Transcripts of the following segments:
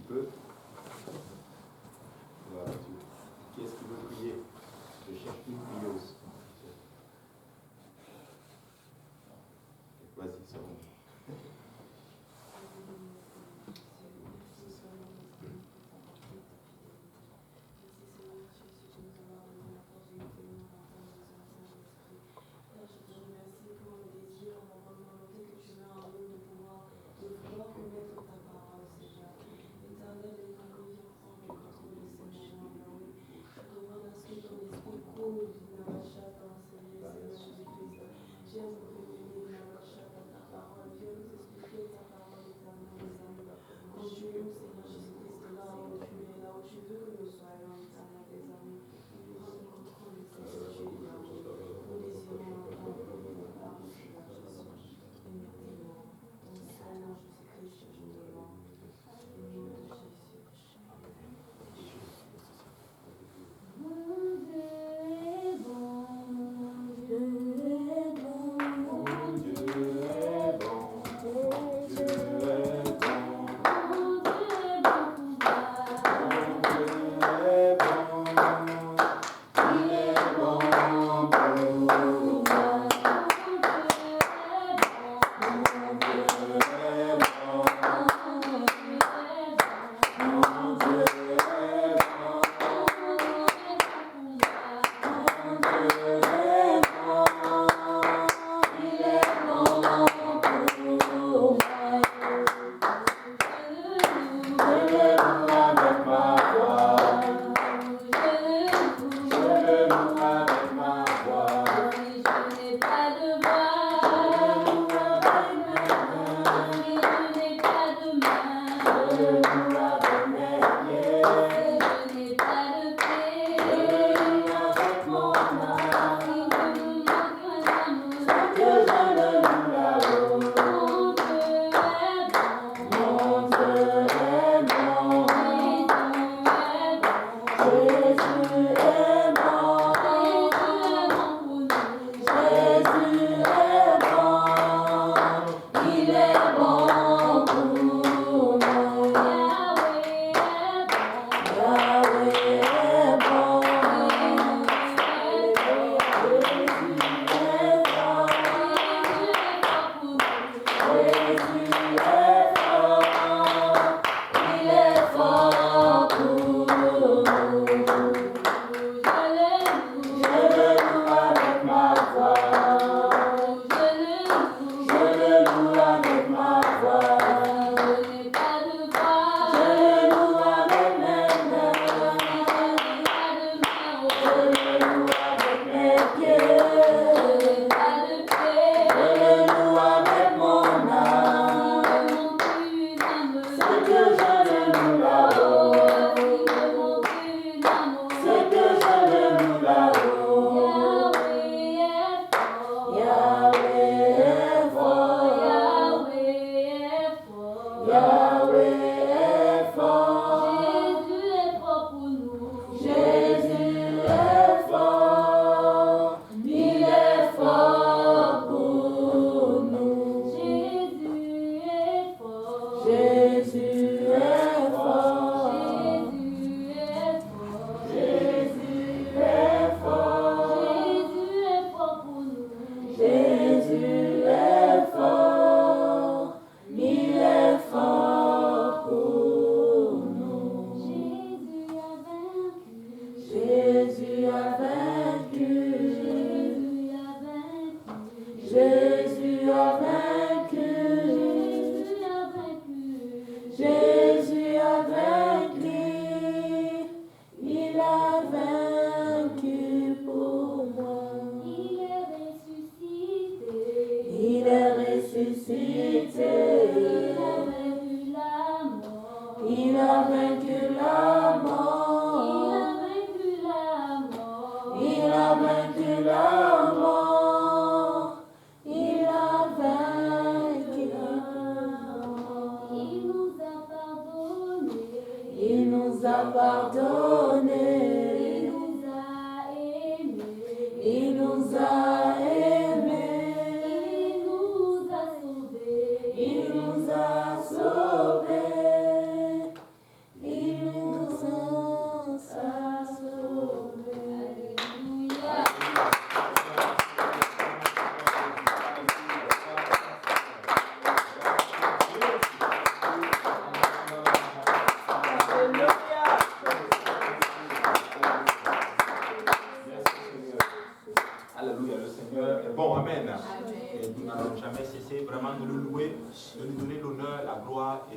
peu. Voilà, qui est-ce qui veut prier? Je cherche une prieuse. Vas-y, c'est bon.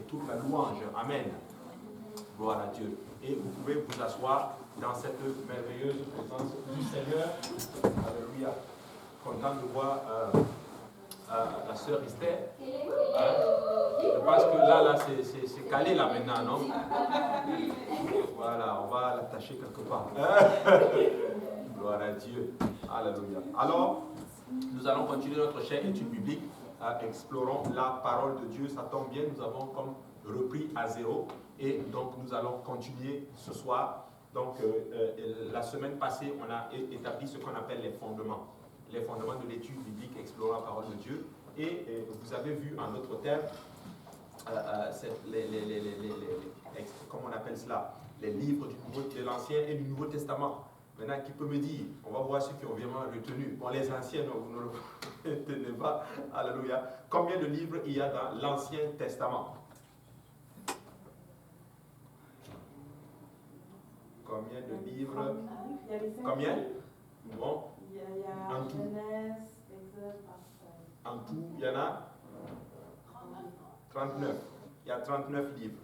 toute la louange. Amen. Gloire à Dieu. Et vous pouvez vous asseoir dans cette merveilleuse présence du Seigneur. Alléluia. Content de voir la sœur Esther. Je pense que là c'est calé là maintenant, non? Voilà, on va l'attacher quelque part. Gloire à Dieu. Alléluia. Alors, nous allons continuer notre chaîne étude biblique. Explorons la parole de Dieu. Ça tombe bien, nous avons comme repris à zéro. Et donc, nous allons continuer ce soir. Donc, la semaine passée, on a établi ce qu'on appelle les fondements. Les fondements de l'étude biblique, explorant la parole de Dieu. Et vous avez vu en d'autres termes, comment on appelle cela, les livres de l'Ancien et du Nouveau Testament. Maintenant, qui peut me dire, on va voir ceux qui ont vraiment retenu. Bon, les anciens, non, vous ne le retenez pas. Alléluia. Combien de livres il y a dans l'Ancien Testament? Combien de livres? Combien? Bon. Il y a En tout. Genèse, Exode, En tout, il y en a 39. Il y a 39 livres.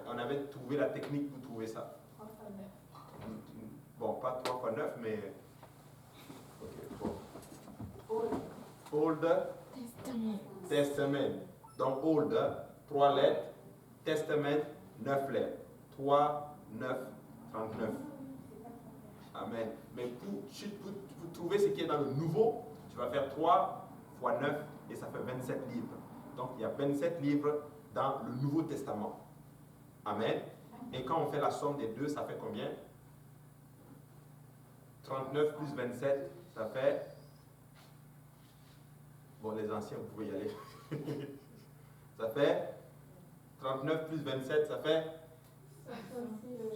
On avait trouvé la technique pour trouver ça. Bon, pas 3 fois 9, mais... Ok, bon. Old Testament. Donc, Old, 3 lettres. Testament, 9 lettres. 3, 9, 39. Amen. Mais pour trouver ce qui est dans le Nouveau, tu vas faire 3 fois 9 et ça fait 27 livres. Donc, il y a 27 livres dans le Nouveau Testament. Amen. Et quand on fait la somme des deux, ça fait combien? 39 plus 27, ça fait... Bon, les anciens, vous pouvez y aller. Ça fait 39 plus 27, ça fait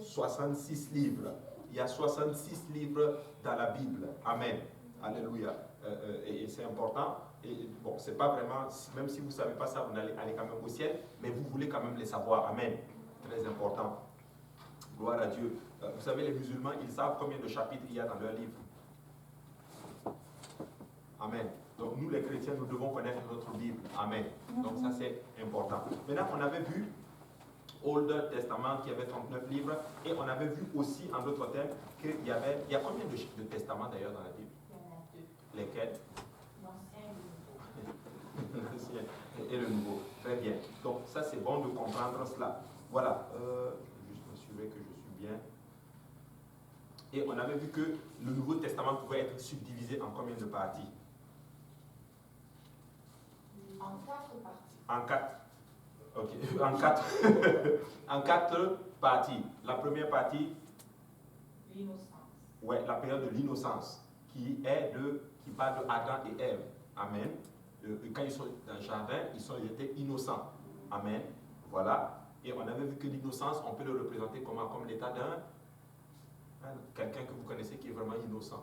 66 livres. Il y a 66 livres dans la Bible. Amen. Alléluia. Et c'est important. Et bon, c'est pas vraiment, même si vous ne savez pas ça, vous allez aller quand même au ciel, mais vous voulez quand même les savoir. Amen. Très important. Gloire à Dieu. Vous savez, les musulmans, ils savent combien de chapitres il y a dans leur livre. Amen. Donc nous, les chrétiens, nous devons connaître notre Bible. Amen. Donc ça, c'est important. Maintenant, on avait vu Old Testament qui avait 39 livres et on avait vu aussi, en d'autres termes, qu'il y avait... Il y a combien de testaments d'ailleurs dans la Bible? Il y en a 2. Lesquels? L'Ancien et le Nouveau. Très bien. Donc ça, c'est bon de comprendre cela. Voilà. Juste m'assurer que je suis bien. Et on avait vu que le Nouveau Testament pouvait être subdivisé en combien de parties? En 4 parties. En 4. Ok. En 4. En 4 parties. La première partie. L'innocence. Ouais, la période de l'innocence, qui parle de Adam et Ève. Amen. Quand ils sont dans le jardin, ils étaient innocents. Amen. Voilà. Et on avait vu que l'innocence, on peut le représenter comme l'état d'un quelqu'un que vous connaissez qui est vraiment innocent.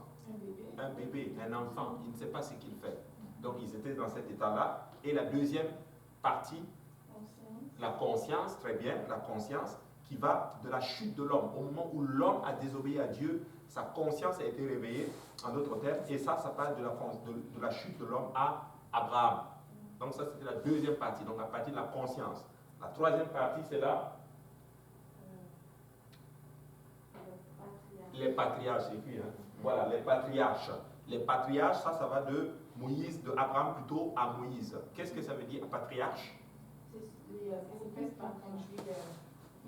Un bébé, un enfant, il ne sait pas ce qu'il fait. Donc ils étaient dans cet état-là. Et la deuxième partie, la conscience, très bien, la conscience, qui va de la chute de l'homme. Au moment où l'homme a désobéi à Dieu, sa conscience a été réveillée, en d'autres termes, et ça parle de la chute de l'homme à Abraham. Donc ça, c'était la deuxième partie, donc la partie de la conscience. La troisième partie, c'est là. Les patriarches, c'est écrit, hein? Voilà, les patriarches. Les patriarches, ça va de Moïse, de Abraham plutôt à Moïse. Qu'est-ce que ça veut dire, patriarche?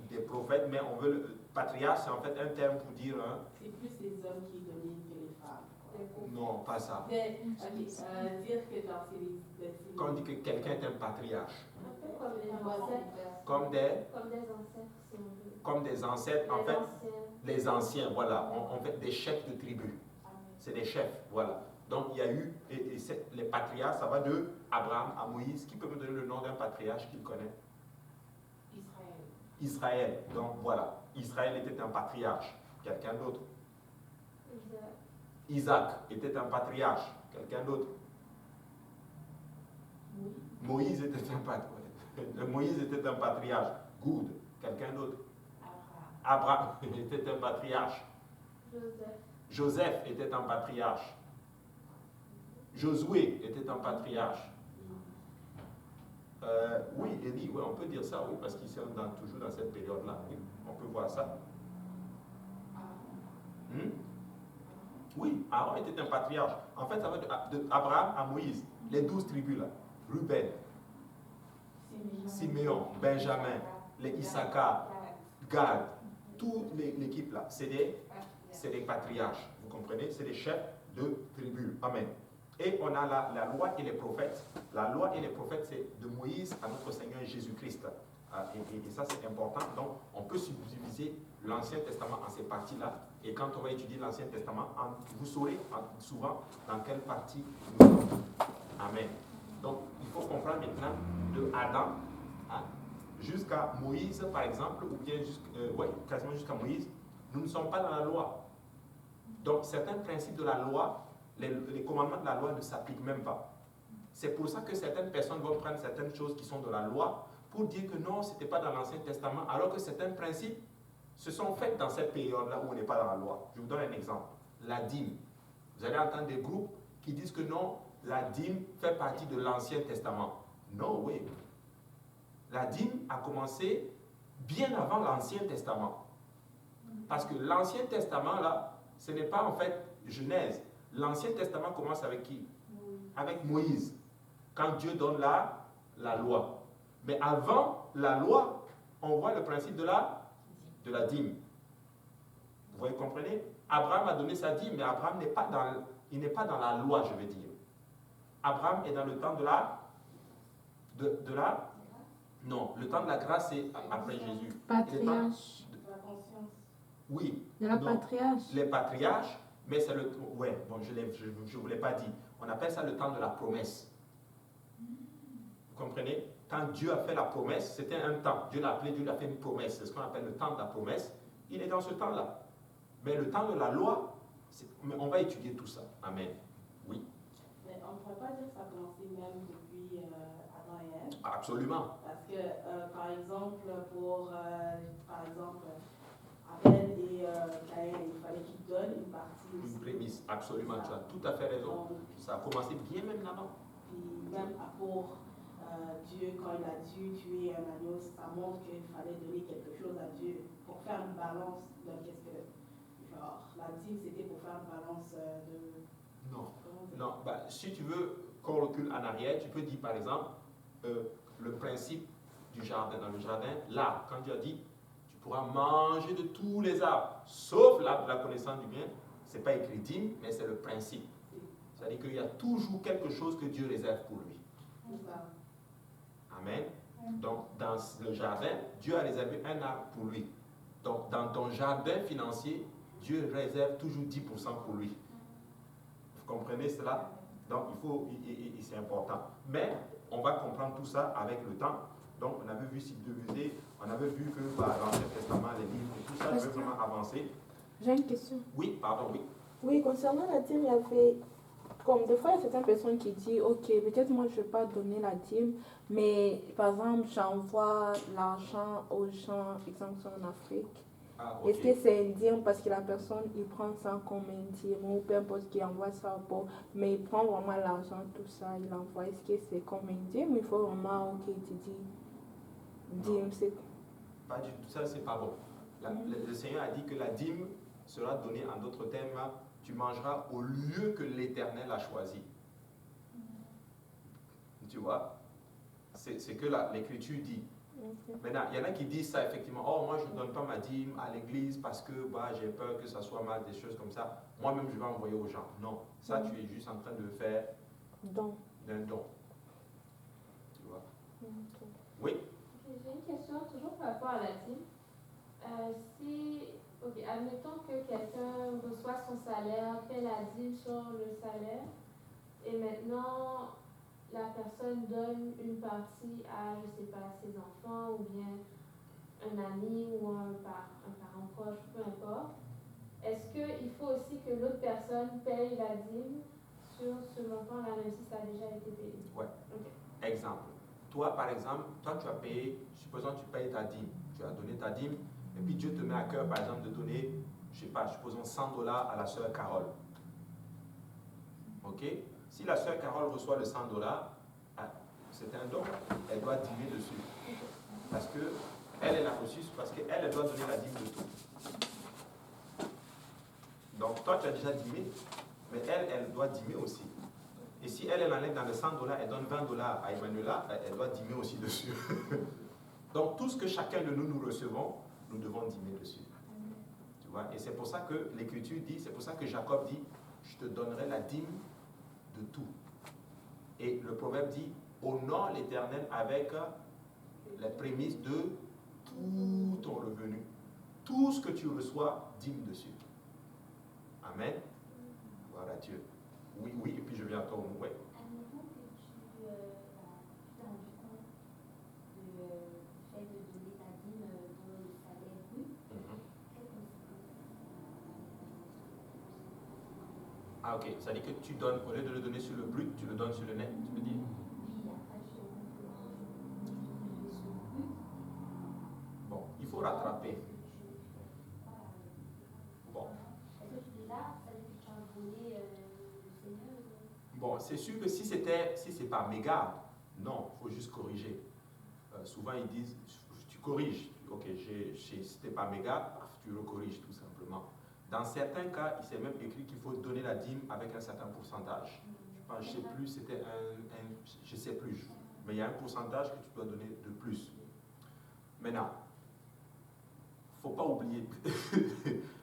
Des prophètes, mais on veut le patriarche, c'est en fait un terme pour dire. Hein, c'est plus les hommes qui dominent que les femmes. Non, pas ça. Mais, dire que genre c'est quand on dit que quelqu'un est un patriarche. Comme des ancêtres. Comme des ancêtres, en fait. Les anciens, voilà. On fait des chefs de tribu. C'est des chefs, voilà. Donc il y a eu, les patriarches, ça va de Abraham à Moïse. Qui peut me donner le nom d'un patriarche qu'il connaît? Israël. Donc voilà, Israël était un patriarche. Quelqu'un d'autre? Isaac était un patriarche. Quelqu'un d'autre? Moïse était un patriarche. Moïse était un patriarche. Good. Quelqu'un d'autre? Abraham était un patriarche. Joseph était un patriarche. Josué était un patriarche. Oui, Élie, oui, on peut dire ça, oui, parce qu'ils sont toujours dans cette période-là. Oui, on peut voir ça. Oui, Aaron était un patriarche. En fait, ça va d'Abraham à Moïse. Les 12 tribus là. Ruben, Siméon, Benjamin, les Issachar, Gad, toute l'équipe là, c'est des patriarches. Vous comprenez? C'est des chefs de tribus. Amen. Et on a la loi et les prophètes. La loi et les prophètes, c'est de Moïse à notre Seigneur Jésus-Christ. Et ça, c'est important. Donc, on peut subdiviser l'Ancien Testament en ces parties-là. Et quand on va étudier l'Ancien Testament, vous saurez souvent dans quelle partie nous sommes. Amen. Donc, il faut comprendre maintenant de Adam jusqu'à Moïse, par exemple, ou bien quasiment jusqu'à Moïse, nous ne sommes pas dans la loi. Donc, certains principes de la loi, les commandements de la loi ne s'appliquent même pas. C'est pour ça que certaines personnes vont prendre certaines choses qui sont de la loi pour dire que non, ce n'était pas dans l'Ancien Testament, alors que certains principes se sont faits dans cette période-là où on n'est pas dans la loi. Je vous donne un exemple. La dîme. Vous allez entendre des groupes qui disent que non, la dîme fait partie de l'Ancien Testament. Non, oui. La dîme a commencé bien avant l'Ancien Testament. Parce que l'Ancien Testament, là, ce n'est pas en fait Genèse. L'Ancien Testament commence avec qui? Avec Moïse. Quand Dieu donne la loi. Mais avant la loi, on voit le principe de la dîme. Vous comprenez? Abraham a donné sa dîme, mais Abraham n'est pas dans la loi, je veux dire. Abraham est dans le temps de la non, le temps de la grâce, c'est après Jésus. Patriarche. Oui. De la patriarche. Les patriarches, mais c'est le... Ouais, bon, je ne vous l'ai pas dit. On appelle ça le temps de la promesse. Vous comprenez? Quand Dieu a fait la promesse, c'était un temps. Dieu l'a appelé, Dieu l'a fait une promesse. C'est ce qu'on appelle le temps de la promesse. Il est dans ce temps-là. Mais le temps de la loi, on va étudier tout ça. Amen. Oui. Mais on ne pourrait pas dire que ça a commencé même depuis Adam et Ève. Absolument. Parce que, par exemple, Abel et Caïn, il fallait qu'ils donnent une partie. Une prémisse, absolument. Tu as tout à fait raison. Ça a commencé bien même là-bas. Puis même pour Dieu, quand il a dû tuer un agneau, ça montre qu'il fallait donner quelque chose à Dieu pour faire une balance. Qu'est-ce que, genre, la dîme, c'était pour faire une balance de... Non. Bah, si tu veux qu'on recule en arrière, tu peux dire par exemple le principe du jardin. Dans le jardin, l'arbre, quand Dieu a dit, tu pourras manger de tous les arbres, sauf l'arbre de la connaissance du bien, ce n'est pas écrit dîme, mais c'est le principe. C'est-à-dire qu'il y a toujours quelque chose que Dieu réserve pour lui. Amen. Donc, dans le jardin, Dieu a réservé un arbre pour lui. Donc, dans ton jardin financier, Dieu réserve toujours 10% pour lui. Vous comprenez cela? Donc, c'est important. Mais, on va comprendre tout ça avec le temps. Donc, on avait vu subdiviser, on avait vu que l'Ancien Testament, les livres et tout ça, veut vraiment avancer. J'ai une question. Oui, pardon, oui. Oui, concernant la dîme, il y avait... Comme des fois, il y a certaines personnes qui disent, ok, peut-être moi je ne vais pas donner la dîme, mais par exemple, j'envoie l'argent aux gens, exemple, en Afrique. Ah, okay. Est-ce que c'est une dîme parce que la personne, il prend ça comme une dîme ou peu importe qui envoie ça pour, mais il prend vraiment l'argent, tout ça, il envoie. Est-ce que c'est comme une dîme ou il faut vraiment, ok, tu dis, dîme, c'est... Pas du tout, ça c'est pas bon. Le Seigneur a dit que la dîme sera donnée, en d'autres termes, tu mangeras au lieu que l'Éternel a choisi. Tu vois? C'est ce que l'Écriture dit. Maintenant, il y en a qui disent ça effectivement. Oh, moi je ne donne pas ma dîme à l'église parce que j'ai peur que ça soit mal, des choses comme ça. Moi-même je vais envoyer aux gens. Non, ça tu es juste en train de faire d'un don. Tu vois? Oui? J'ai une question toujours par rapport à la dîme. Admettons que quelqu'un reçoit son salaire, paie la dîme sur le salaire, et maintenant la personne donne une partie à, je ne sais pas, ses enfants ou bien un ami ou un parent proche, peu importe. Est-ce qu'il faut aussi que l'autre personne paye la dîme sur ce montant-là, même si ça a déjà été payé? Oui. Okay. Exemple. Toi, par exemple, tu as payé, supposons que tu payes ta dîme, tu as donné ta dîme, et puis Dieu te met à cœur, par exemple, de donner, je ne sais pas, supposons $100 à la sœur Carole. Ok? Si la sœur Carole reçoit le $100, c'est un don, elle doit dîmer dessus. Parce que elle l'a reçu, parce qu'elle doit donner la dîme de tout. Donc toi, tu as déjà dîmé, mais elle doit dîmer aussi. Et si elle enlève dans les $100, elle donne $20 à Emmanuela, elle doit dîmer aussi dessus. Donc tout ce que chacun de nous recevons, nous devons dîmer dessus. Tu vois? Et c'est pour ça que l'Écriture dit, c'est pour ça que Jacob dit, je te donnerai la dîme de tout. Et le proverbe dit, honore l'Éternel avec les prémices de tout ton revenu. Tout ce que tu reçois, dîme dessus. Amen. Voilà Dieu. Oui, et puis je viens à toi. Ouais. Admettons que tu t'es rendu compte du fait de donner ta dîme dans le salaire brut. Quelle conséquence? Ah ok, ça dit que tu donnes, au lieu de le donner sur le brut, tu le donnes sur le net, tu veux dire? Oui, après tu te rends compte que tu donnes sur le brut. Bon, il faut rattraper. Bon. Est-ce que tu là, ça veut dire que tu as volé le Seigneur? Bon, c'est sûr que si c'est pas méga, non, il faut juste corriger. Souvent ils disent, tu corriges, ok, c'était pas méga, tu le corriges tout simplement. Dans certains cas, il s'est même écrit qu'il faut donner la dîme avec un certain pourcentage. Je sais plus, c'était je sais plus, mais il y a un pourcentage que tu dois donner de plus. Maintenant, faut pas oublier,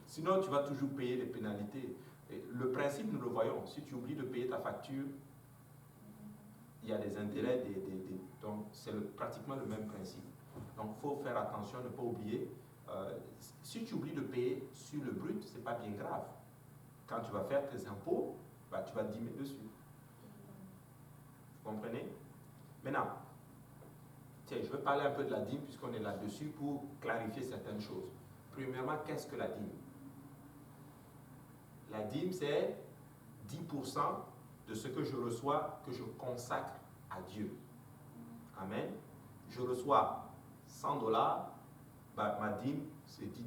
sinon tu vas toujours payer les pénalités. Et le principe, nous le voyons, si tu oublies de payer ta facture, il y a des intérêts, donc c'est pratiquement le même principe. Donc il faut faire attention, ne pas oublier. Si tu oublies de payer sur le brut, ce n'est pas bien grave. Quand tu vas faire tes impôts, bah, tu vas dîmer dessus. Vous comprenez? Maintenant, tiens, je vais parler un peu de la dîme puisqu'on est là-dessus pour clarifier certaines choses. Premièrement, qu'est-ce que la dîme? La dîme, c'est 10% de ce que je reçois, que je consacre à Dieu. Amen. Je reçois $100, bah, ma dîme, c'est $10.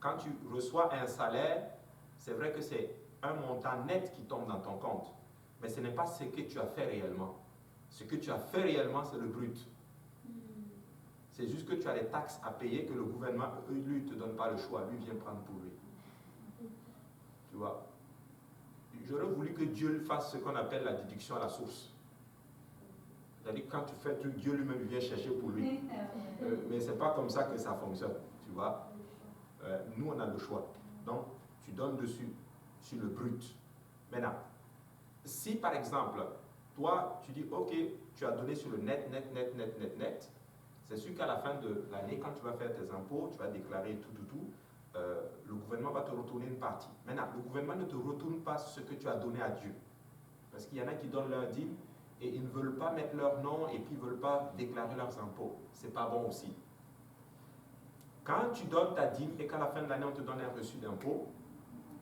Quand tu reçois un salaire, c'est vrai que c'est un montant net qui tombe dans ton compte. Mais ce n'est pas ce que tu as fait réellement. Ce que tu as fait réellement, c'est le brut. C'est juste que tu as les taxes à payer que le gouvernement, lui, ne te donne pas le choix. Lui vient prendre pour lui. Tu vois? J'aurais voulu que Dieu fasse ce qu'on appelle la déduction à la source. C'est-à-dire que quand tu fais un truc, Dieu lui-même vient chercher pour lui. Mais ce n'est pas comme ça que ça fonctionne. Tu vois? Nous, on a le choix. Donc, tu donnes dessus, sur le brut. Maintenant, si par exemple, toi, tu dis, ok, tu as donné sur le net, c'est sûr qu'à la fin de l'année, quand tu vas faire tes impôts, tu vas déclarer tout, le gouvernement va te retourner une partie. Maintenant, le gouvernement ne te retourne pas ce que tu as donné à Dieu. Parce qu'il y en a qui donnent leur dîme et ils ne veulent pas mettre leur nom et puis ils ne veulent pas déclarer leurs impôts. Ce n'est pas bon aussi. Quand tu donnes ta dîme et qu'à la fin de l'année, on te donne un reçu d'impôt,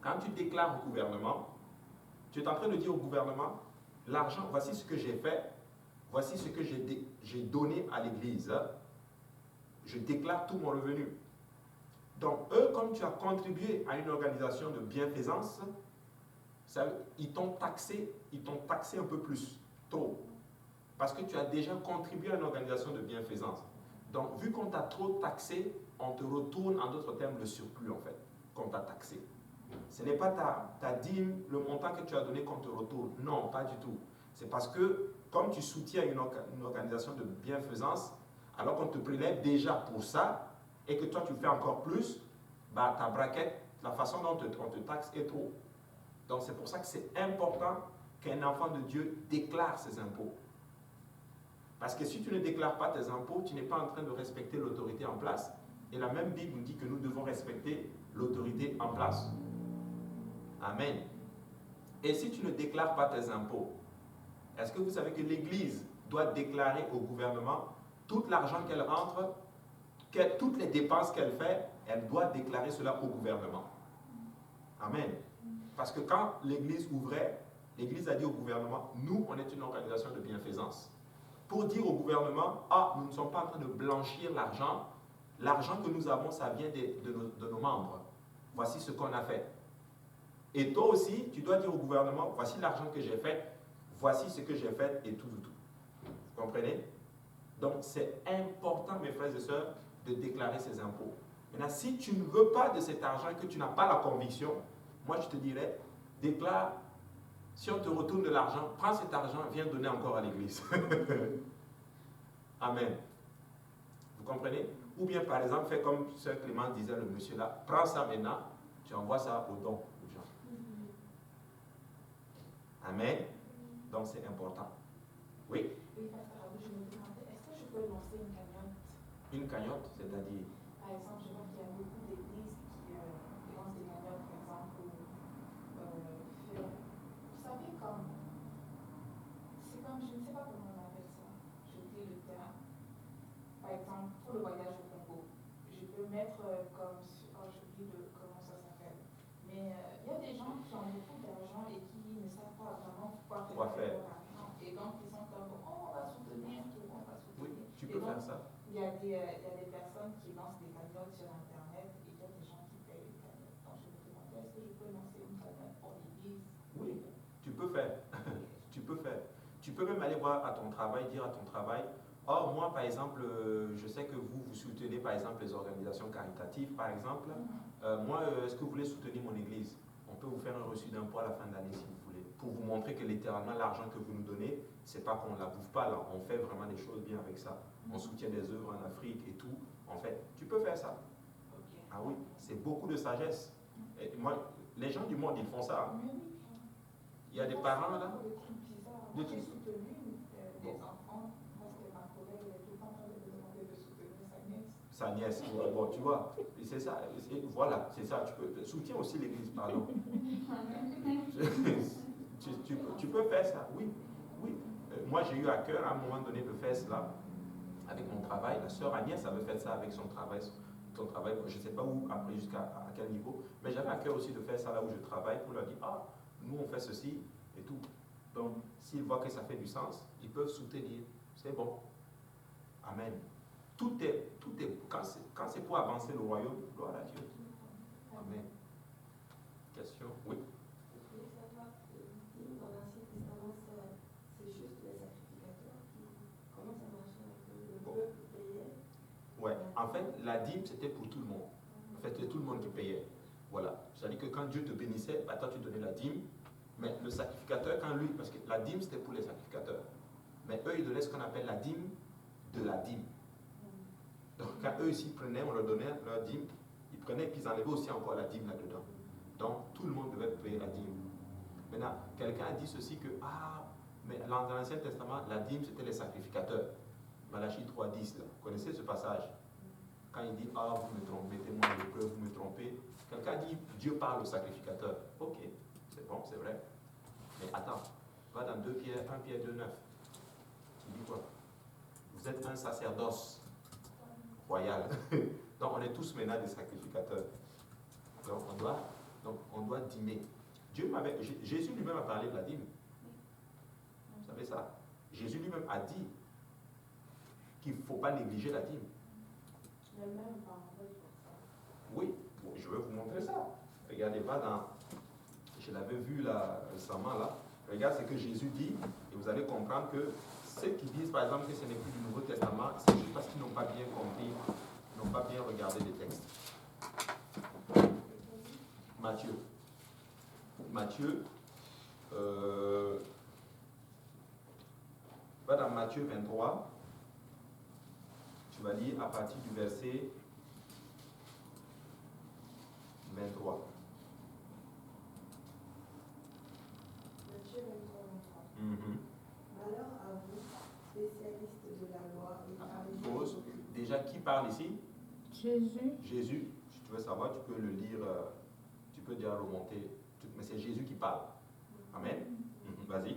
quand tu déclares au gouvernement, tu es en train de dire au gouvernement, l'argent, voici ce que j'ai fait, voici ce que j'ai donné à l'Église. Je déclare tout mon revenu. Donc, eux, comme tu as contribué à une organisation de bienfaisance, ils t'ont taxé un peu plus, trop. Parce que tu as déjà contribué à une organisation de bienfaisance. Donc, vu qu'on t'a trop taxé, on te retourne, en d'autres termes, le surplus, en fait, qu'on t'a taxé. Ce n'est pas ta dîme, le montant que tu as donné qu'on te retourne. Non, pas du tout. C'est parce que, comme tu soutiens une organisation de bienfaisance, alors qu'on te prélève déjà pour ça, et que toi tu fais encore plus, bah, ta braquette, la façon dont on te taxe est trop. Donc c'est pour ça que c'est important qu'un enfant de Dieu déclare ses impôts. Parce que si tu ne déclares pas tes impôts, tu n'es pas en train de respecter l'autorité en place. Et la même Bible nous dit que nous devons respecter l'autorité en place. Amen. Et si tu ne déclares pas tes impôts, est-ce que vous savez que l'Église doit déclarer au gouvernement tout l'argent qu'elle rentre, toutes les dépenses qu'elle fait, elle doit déclarer cela au gouvernement. Amen. Parce que quand l'Église ouvrait, l'Église a dit au gouvernement, nous, on est une organisation de bienfaisance. Pour dire au gouvernement, nous ne sommes pas en train de blanchir l'argent. L'argent que nous avons, ça vient de nos membres. Voici ce qu'on a fait. Et toi aussi, tu dois dire au gouvernement, voici l'argent que j'ai fait, voici ce que j'ai fait et tout. Vous comprenez? Donc, c'est important, mes frères et sœurs, de déclarer ses impôts. Maintenant, si tu ne veux pas de cet argent et que tu n'as pas la conviction, moi, je te dirais, déclare, si on te retourne de l'argent, prends cet argent, viens donner encore à l'église. Amen. Vous comprenez? Ou bien, par exemple, fais comme Sœur Clément disait, le monsieur là, prends ça maintenant, tu envoies ça au don aux gens. Amen. Donc, c'est important. Oui? Oui, pasteur Abou, je me demandais, est-ce que je peux lancer une cagnotte? Une cagnotte, c'est-à-dire? Par exemple, je vois qu'il y a beaucoup d'églises qui lancent des cagnottes, par exemple, pour faire. Vous savez, comme. C'est comme, je ne sais pas comment on appelle ça. J'ai oublié le terme. Par exemple, pour le voyage au Congo, je peux mettre comme. Oh, j'oublie comment ça s'appelle. Mais il y a des gens qui ont beaucoup d'argent et qui ne savent pas vraiment quoi faire. Et donc, ils sont comme, oh, on va soutenir tout, on va soutenir. Oui, tu peux faire ça. Il y a des personnes qui lancent des cagnottes sur Internet et il y a des gens qui payent les cagnottes. Donc, je me demandais, est-ce que je peux lancer une cagnotte pour l'église? Oui, tu peux faire. Tu peux faire. Tu peux même aller voir à ton travail, dire à ton travail, oh, moi, par exemple, je sais que vous soutenez, par exemple, les organisations caritatives, par exemple. Moi, est-ce que vous voulez soutenir mon église? On peut vous faire un reçu d'impôt à la fin de l'année, si vous voulez, pour vous montrer que littéralement, l'argent que vous nous donnez, c'est pas qu'on ne la bouffe pas, là. On fait vraiment des choses bien avec ça. On soutient des œuvres en Afrique et tout. En fait, tu peux faire ça. Okay. Ah oui, c'est beaucoup de sagesse. Et moi, les gens du monde, ils font ça. Il y a des parents là. J'ai soutenu des enfants parce que ma collègue est tout le temps en train de me demander de soutenir sa nièce. Sa nièce, bon, tu vois, c'est ça. Voilà, c'est ça. Tu peux soutiens aussi l'église, pardon. tu peux faire ça, oui. Oui. Moi, j'ai eu à cœur à un moment donné de faire cela avec mon travail. La sœur Agnès avait fait ça avec son travail. Je ne sais pas où, après, jusqu'à quel niveau, mais j'avais à cœur aussi de faire ça là où je travaille pour leur dire, ah, nous on fait ceci et tout. Donc, s'ils voient que ça fait du sens, ils peuvent soutenir. C'est bon. Amen. Tout est quand c'est pour avancer le royaume, gloire à Dieu. Amen. Question? Oui. Je voulais savoir, dans l'Ancien Testament, c'est juste les sacrificateurs comment ça marchait un peu? Le peuple payait? Ouais, en fait, la dîme, c'était pour tout le monde. En fait, c'était tout le monde qui payait. Voilà. C'est-à-dire que quand Dieu te bénissait, bah, toi, tu donnais la dîme. Mais le sacrificateur, quand lui, parce que la dîme, c'était pour les sacrificateurs. Mais eux, ils donnaient ce qu'on appelle la dîme de la dîme. Donc, quand eux aussi prenaient, on leur donnait leur dîme, ils prenaient et puis ils enlevaient aussi encore la dîme là-dedans. Donc, tout le monde devait payer la dîme. Maintenant, quelqu'un a dit ceci que, mais dans l'Ancien Testament, la dîme, c'était les sacrificateurs. Malachie 3,10, là. Vous connaissez ce passage? Quand il dit, vous me trompez, mettez-moi le cœur, vous me trompez. Quelqu'un dit, Dieu parle au sacrificateur. Ok, c'est bon, c'est vrai. Mais attends, va dans 1 Pierre 2,9. Tu dis quoi? Vous êtes un sacerdoce royal. Donc on est tous maintenant des sacrificateurs. Donc on doit dîmer. Jésus lui-même a parlé de la dîme. Vous savez ça? Jésus lui-même a dit qu'il ne faut pas négliger la dîme. Oui, je vais vous montrer ça. Regardez pas dans. Je l'avais vu là récemment là. Regarde ce que Jésus dit et vous allez comprendre que ceux qui disent par exemple que ce n'est plus du Nouveau Testament, c'est juste parce qu'ils n'ont pas bien compris, n'ont pas bien regardé les textes. Matthieu. Va dans Matthieu 23. Tu vas lire à partir du verset 23. Matthieu 23. Malheur à vous, spécialistes de la loi et pharisiens. Déjà, qui parle ici? Jésus. Jésus. Si tu veux savoir, tu peux le lire, tu peux déjà remonter. Mais c'est Jésus qui parle. Amen. Vas-y.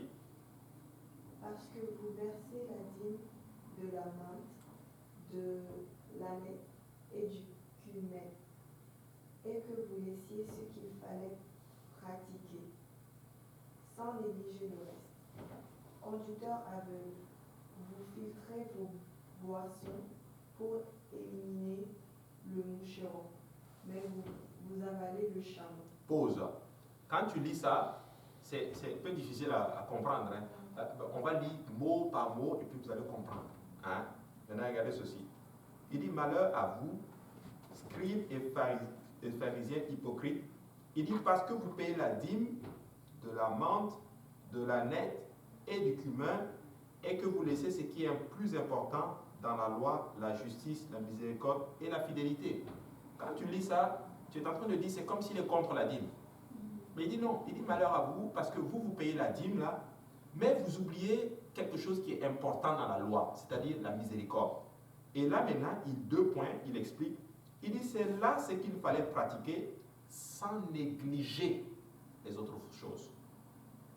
Parce que vous versez la dîme de la menthe, de l'année et du cumin, et que vous laissiez ce qu'il fallait pratiquer, sans négliger le reste. Conducteurs aveugles, vous filtrez vos boissons pour éliminer le moucheron, mais vous avalez le chameau. Pause. Quand tu lis ça, c'est un peu difficile à comprendre. Hein. On va lire mot par mot et puis vous allez comprendre. Hein? Maintenant, regardez ceci. Il dit malheur à vous, scribes et pharisiens hypocrites. Il dit parce que vous payez la dîme de la menthe, de la nette et du cumin et que vous laissez ce qui est plus important dans la loi, la justice, la miséricorde et la fidélité. Quand tu lis ça, tu es en train de dire c'est comme s'il est contre la dîme. Mais il dit non, il dit malheur à vous parce que vous payez la dîme là, mais vous oubliez quelque chose qui est important dans la loi, c'est-à-dire la miséricorde. Et là maintenant, il explique, il dit c'est là ce qu'il fallait pratiquer sans négliger les autres choses.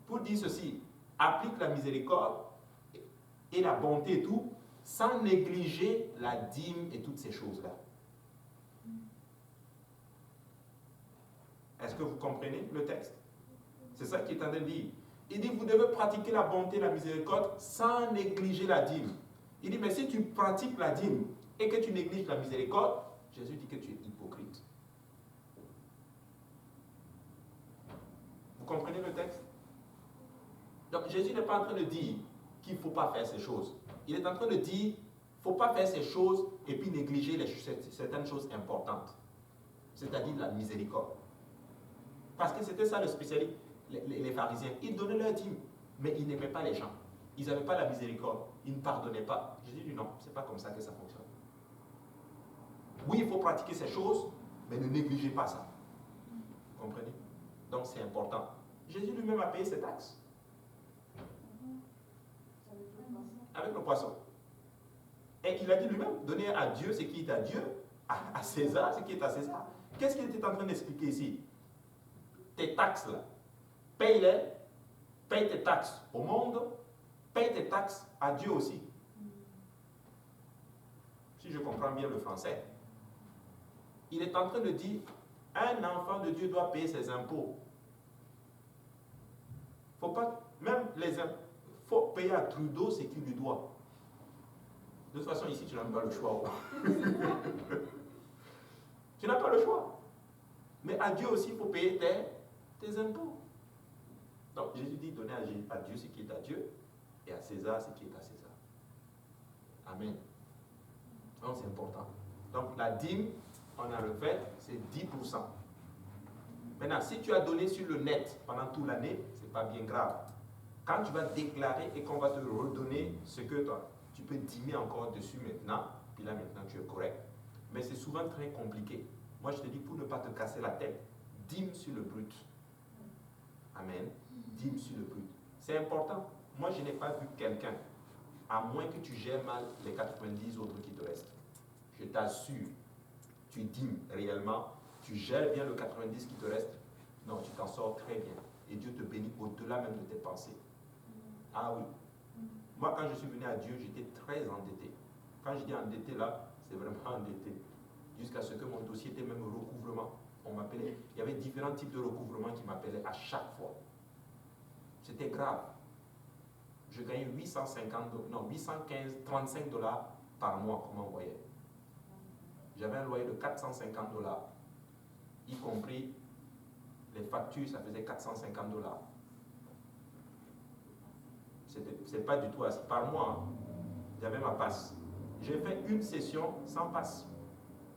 Pour dire ceci, applique la miséricorde et la bonté et tout, sans négliger la dîme et toutes ces choses-là. Est-ce que vous comprenez le texte? C'est ça qu'il est en train de dire. Il dit, vous devez pratiquer la bonté et la miséricorde sans négliger la dîme. Il dit, mais si tu pratiques la dîme et que tu négliges la miséricorde, Jésus dit que tu es hypocrite. Vous comprenez le texte? Donc Jésus n'est pas en train de dire qu'il ne faut pas faire ces choses. Il est en train de dire qu'il ne faut pas faire ces choses et puis négliger certaines choses importantes. C'est-à-dire la miséricorde. Parce que c'était ça le spécialiste, les pharisiens. Ils donnaient leur dîme, mais ils n'aimaient pas les gens. Ils n'avaient pas la miséricorde. Ils ne pardonnaient pas. Jésus dit non, ce n'est pas comme ça que ça fonctionne. Oui, il faut pratiquer ces choses, mais ne négligez pas ça. Vous comprenez? Donc c'est important. Jésus lui-même a payé ses taxes. Avec le poisson. Et il a dit lui-même, donnez à Dieu ce qui est à Dieu, à César ce qui est à César. Qu'est-ce qu'il était en train d'expliquer ici? Tes taxes là, paye-les, paye tes taxes au monde, paye tes taxes à Dieu aussi. Si je comprends bien le français. Il est en train de dire, un enfant de Dieu doit payer ses impôts. Faut pas, même les impôts, il faut payer à Trudeau ce qu'il lui doit. De toute façon, ici, tu n'as pas le choix. Tu n'as pas le choix. Mais à Dieu aussi, il faut payer tes impôts. Donc, Jésus dit, donnez à Dieu ce qui est à Dieu et à César ce qui est à César. Amen. Donc, c'est important. Donc, la dîme, on a le fait, c'est 10%. Maintenant, si tu as donné sur le net pendant toute l'année, ce n'est pas bien grave. Quand tu vas déclarer et qu'on va te redonner ce que tu peux dîmer encore dessus maintenant, puis là maintenant tu es correct. Mais c'est souvent très compliqué. Moi je te dis, pour ne pas te casser la tête, dîme sur le brut. Amen. Dîme sur le brut. C'est important. Moi je n'ai pas vu quelqu'un, à moins que tu gères mal les 90 autres qui te restent. Je t'assure, tu dîmes réellement, tu gères bien le 90 qui te reste, non, tu t'en sors très bien. Et Dieu te bénit au-delà même de tes pensées. Ah oui. Moi, quand je suis venu à Dieu, j'étais très endetté. Quand je dis endetté là, c'est vraiment endetté. Jusqu'à ce que mon dossier était même recouvrement. On m'appelait, il y avait différents types de recouvrement qui m'appelaient à chaque fois. C'était grave. Je gagnais 35 dollars par mois, comme on voyait. J'avais un loyer de 450 dollars, y compris les factures, ça faisait 450 dollars. C'est pas du tout assez. Par mois, j'avais ma passe. J'ai fait une session sans passe.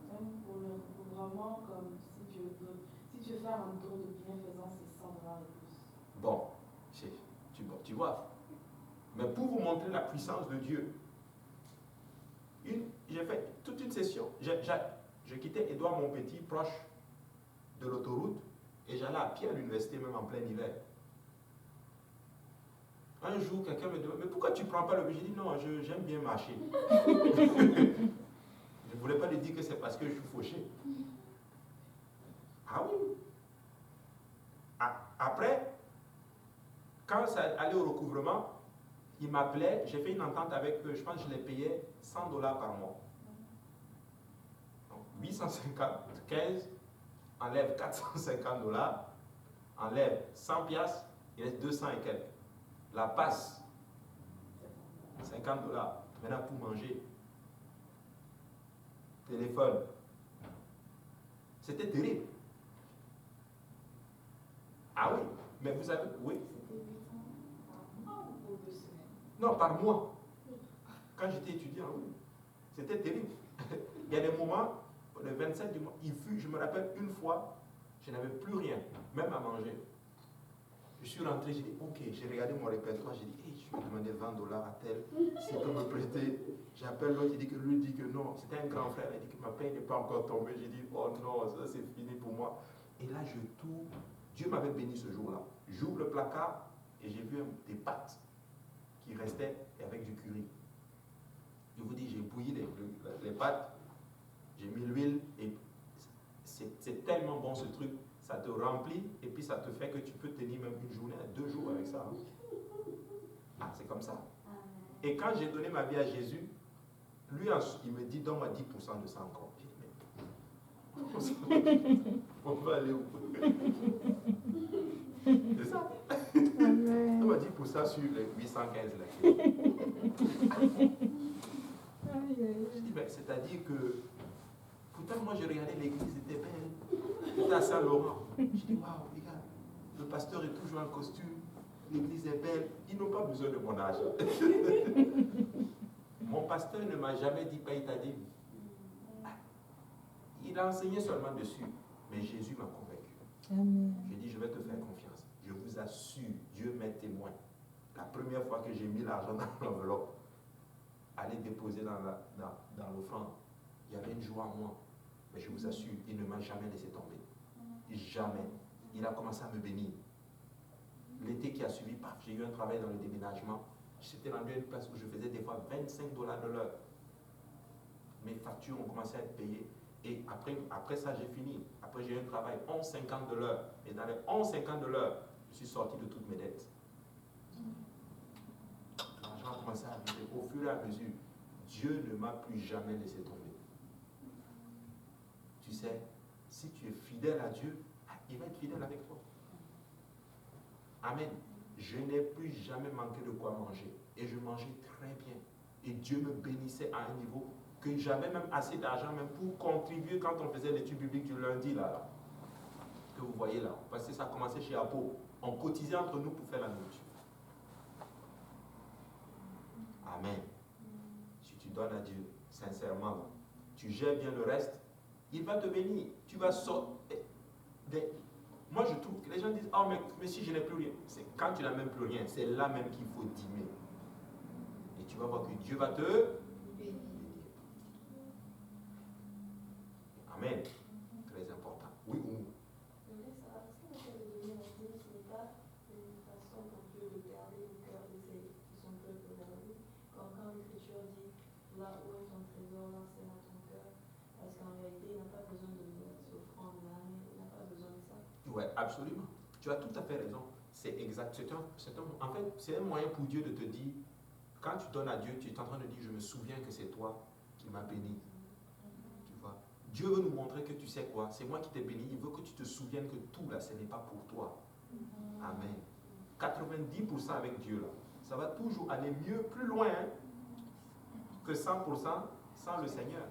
Pour le recouvrement, comme si tu veux faire un don de bienfaisance, c'est 100 dollars et plus. Bon, tu vois. Mais pour vous montrer la puissance de Dieu, j'ai fait toute une session. Je quittais Édouard Montpetit, proche de l'autoroute, et j'allais à pied à l'université, même en plein hiver. Un jour, quelqu'un me demande, mais pourquoi tu ne prends pas le bus? J'ai dit, non, j'aime bien marcher. Je ne voulais pas lui dire que c'est parce que je suis fauché. Ah oui. Après, quand ça allait au recouvrement, il m'appelait, j'ai fait une entente avec eux, je pense que je les payais 100 dollars par mois. Donc 875, enlève 450 dollars, enlève 100 piastres, il reste 200 et quelques. La passe, 50 dollars. Maintenant pour manger. Téléphone. C'était terrible. Ah oui, mais vous avez... Oui. C'était 800 par mois ou au-dessus? Non, par mois. Quand j'étais étudiant, oui. C'était terrible. Il y a des moments, le 27 du mois, je me rappelle une fois, je n'avais plus rien, même à manger. Je suis rentré, j'ai dit, ok, j'ai regardé mon répertoire, j'ai dit, hey, je vais demander $20 à tel, s'il peut me prêter. J'appelle l'autre, lui dit que non, c'était un grand frère, il dit que ma paye n'est pas encore tombée. J'ai dit, oh non, ça c'est fini pour moi. Et là, Dieu m'avait béni ce jour-là. J'ouvre le placard et j'ai vu des pâtes qui restaient avec du curry. Je vous dis, j'ai bouilli les pâtes, j'ai mis l'huile et c'est tellement bon ce truc. Ça te remplit et puis ça te fait que tu peux tenir même une journée, 2 jours avec ça. Ah, c'est comme ça. Et quand j'ai donné ma vie à Jésus, lui, il me dit, donne-moi 10% de ça encore. J'ai dit, mais on va aller où? C'est ça. Donne-moi 10% sur les 815 là. Je dis, mais c'est-à-dire que, pourtant, moi, j'ai regardé l'église, c'était belle. J'étais à Saint-Laurent. Je dis, waouh, regarde, le pasteur est toujours en costume, l'église est belle. Ils n'ont pas besoin de mon âge. Mon pasteur ne m'a jamais dit paye ta dîme. Il a enseigné seulement dessus. Mais Jésus m'a convaincu. J'ai dit, je vais te faire confiance. Je vous assure, Dieu m'est témoin. La première fois que j'ai mis l'argent dans l'enveloppe, aller déposer dans l'offrande, il y avait une joie en moi. Mais je vous assure, il ne m'a jamais laissé tomber. Jamais. Il a commencé à me bénir. L'été qui a suivi, paf, j'ai eu un travail dans le déménagement. J'étais rendu à une place où je faisais des fois $25 de l'heure. Mes factures ont commencé à être payées. Et après ça, j'ai fini. Après, j'ai eu un travail, $11,50 de l'heure. Et dans les $11,50 de l'heure, je suis sorti de toutes mes dettes. L'argent a commencé à arriver. Au fur et à mesure, Dieu ne m'a plus jamais laissé tomber. Tu sais, si tu es fidèle à Dieu, il va être fidèle avec toi. Amen. Je n'ai plus jamais manqué de quoi manger. Et je mangeais très bien. Et Dieu me bénissait à un niveau que j'avais même assez d'argent même pour contribuer quand on faisait l'étude biblique du lundi là. Que vous voyez là. Parce que ça a commencé chez Apo. On cotisait entre nous pour faire la nourriture. Amen. Si tu donnes à Dieu, sincèrement, tu gères bien le reste, il va te bénir. Tu vas sortir. Moi, je trouve que les gens disent, oh, mais si je n'ai plus rien. C'est quand tu n'as même plus rien, c'est là même qu'il faut dîmer. Et tu vas voir que Dieu va te bénir. Amen. Très important. Oui ou non? Là où est ton trésor, là c'est dans ton cœur. Parce qu'en réalité, il n'a pas besoin de cette offrande-là, il n'a pas besoin de ça. Oui, absolument. Tu as tout à fait raison. C'est exact. En fait, c'est un moyen pour Dieu de te dire, quand tu donnes à Dieu, tu es en train de dire, je me souviens que c'est toi qui m'as béni. Tu vois? Dieu veut nous montrer que tu sais quoi, c'est moi qui t'ai béni. Il veut que tu te souviennes que tout là, ce n'est pas pour toi. Amen. 90% avec Dieu là. Ça va toujours aller mieux, plus loin, hein, que 100% sans le Seigneur.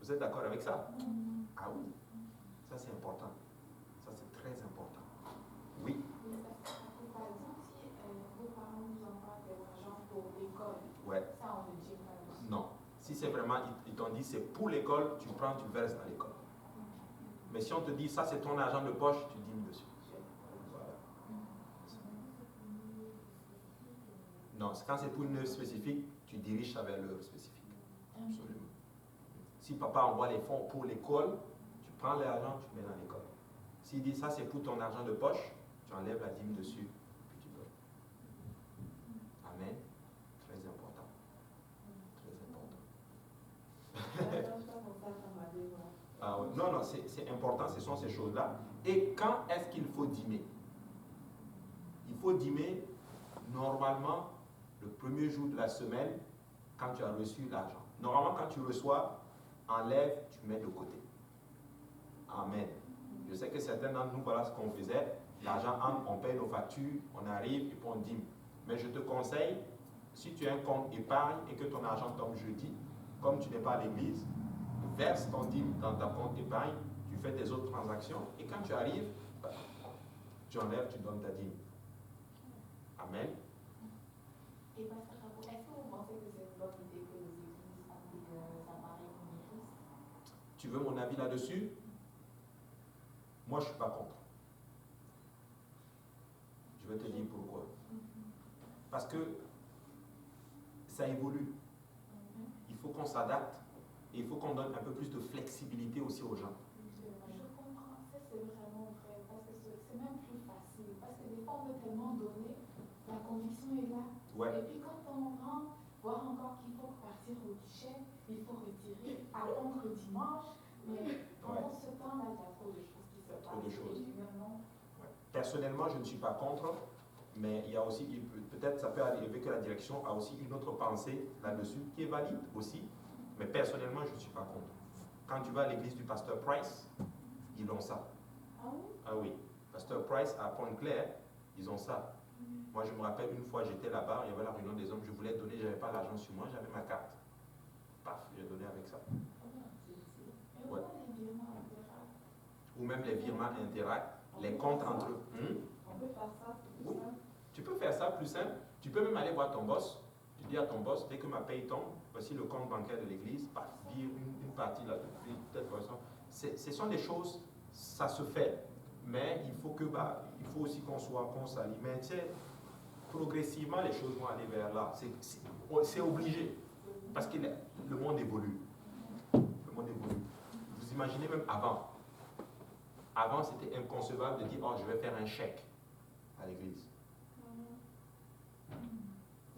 Vous êtes d'accord avec ça? Ah oui. Ça c'est important. Ça c'est très important. Oui. Par exemple, si vos parents vous envoient de l'argent pour l'école, Ouais. ça on ne dit pas. Non. Si c'est vraiment, ils t'ont dit c'est pour l'école, tu prends, tu verses dans l'école. Mais si on te dit ça c'est ton argent de poche, tu dîmes dessus. Voilà. Non, quand c'est pour une œuvre spécifique, tu diriges ça vers l'œuvre spécifique. Absolument. Si papa envoie les fonds pour l'école, tu prends l'argent, tu mets dans l'école. S'il dit ça c'est pour ton argent de poche, tu enlèves la dîme dessus, puis tu donnes. Amen. Très important. Très important. Ah ouais. Non, c'est important, ce sont ces choses-là. Et quand est-ce qu'il faut dîmer? Il faut dîmer normalement le premier jour de la semaine quand tu as reçu l'argent. Normalement, quand tu reçois, enlève, tu mets de côté. Amen. Je sais que certains d'entre nous, voilà ce qu'on faisait. L'argent entre, on paye nos factures, on arrive et puis on dîme. Mais je te conseille, si tu as un compte épargne et que ton argent tombe jeudi, comme tu n'es pas à l'église, verse ton dîme dans ton compte épargne, tu fais tes autres transactions et quand tu arrives, tu enlèves, tu donnes ta dîme. Amen. Et Pasteur Rabou, est-ce que vous pensez que c'est une bonne idée que les églises appliquent cet appareil numérique? Tu veux mon avis là-dessus? Moi, je ne suis pas contre. Je vais te dire pourquoi. Parce que ça évolue. Il faut qu'on s'adapte et il faut qu'on donne un peu plus de flexibilité aussi aux gens. Je comprends, ça c'est vraiment vrai, parce que c'est même plus facile, parce que des fois on veut tellement donner, la conviction est là. Ouais. Et puis quand on rentre, voir encore qu'il faut partir au guichet, il faut retirer, attendre le dimanche, mais pendant ce temps-là, il y a trop de choses qui se passent. Trop de choses. Et finalement, Ouais. Personnellement, je ne suis pas contre, mais il y a aussi, peut-être ça peut arriver que la direction a aussi une autre pensée là-dessus, qui est valide aussi, mais personnellement, je ne suis pas contre. Quand tu vas à l'église du pasteur Price, ils ont ça. ah oui? Ah oui, pasteur Price à Pointe-Claire, ils ont ça. Moi, je me rappelle une fois, j'étais là-bas, il y avait la réunion des hommes, je voulais donner, je n'avais pas l'argent sur moi, j'avais ma carte. Paf, j'ai donné avec ça. Et Ouais. pourquoi les virements Interact? Ou même les virements Interact, les comptes entre eux. On peut faire ça, c'est plus Oui. simple. Tu peux faire ça plus simple. Tu peux même aller voir ton boss. Tu dis à ton boss, dès que ma paye tombe, voici le compte bancaire de l'église, paf, vire une partie là, de telle façon. Ce sont des choses, ça se fait. Mais il faut aussi qu'on s'aligne. Mais tu sais, progressivement, les choses vont aller vers là. C'est obligé. Parce que le monde évolue. Le monde évolue. Vous imaginez même avant. Avant, c'était inconcevable de dire, oh, je vais faire un chèque à l'église.